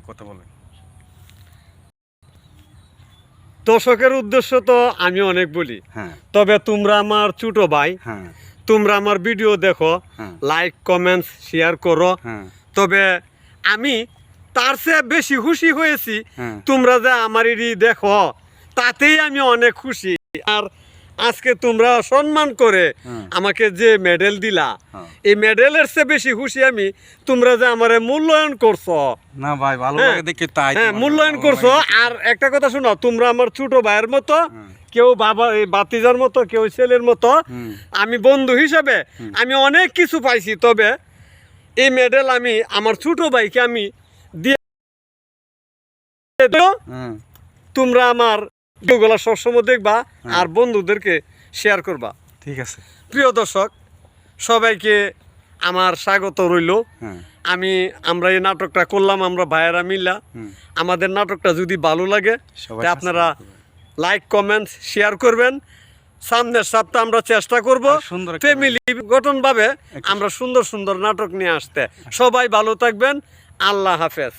কথা বলেন। দর্শকের উদ্দেশ্য তো আমি অনেক বলি, তবে তোমরা আমার ছোট ভাই, তোমরা আমার ভিডিও দেখো, লাইক কমেন্টস শেয়ার করো, তবে আমি তার চেয়ে বেশি খুশি হয়েছি তোমরা যে আমার দেখো, তাতেই আমি অনেক খুশি। আর আজকে তোমরা সম্মান করে আমাকে যে মেডেল দিলা, এই মেডেলের চেয়ে বেশি খুশি আমি তোমরা যে আমারে মূল্যায়ন করছো। না ভাই, ভালো লাগে দেখে তাই। হ্যাঁ, মূল্যায়ন করছো। আর একটা কথা শোনো, তোমরা আমার ছোট ভাইয়ের মতো, কেউ বাবা বাতিজার মতো, কেউ ছেলের মতো। আমি বন্ধু হিসাবে আমি অনেক কিছু পাইছি, তবে এই মেডেল আমি আমার ছোট ভাইকে আমি দিয়ে তোমরা আমার ভিডিওগুলো সবসময় দেখবা আর বন্ধুদেরকে শেয়ার করবা। ঠিক আছে। প্রিয় দর্শক, সবাইকে আমার স্বাগত রইল। আমরা এই নাটকটা করলাম, আমরা ভাইয়েরা মিল্লা। আমাদের নাটকটা যদি ভালো লাগে আপনারা লাইক কমেন্টস শেয়ার করবেন। সামনের সপ্তাহে আমরা চেষ্টা করব ফ্যামিলি গঠনভাবে আমরা সুন্দর সুন্দর নাটক নিয়ে আসতে। সবাই ভালো থাকবেন। আল্লাহ হাফেজ।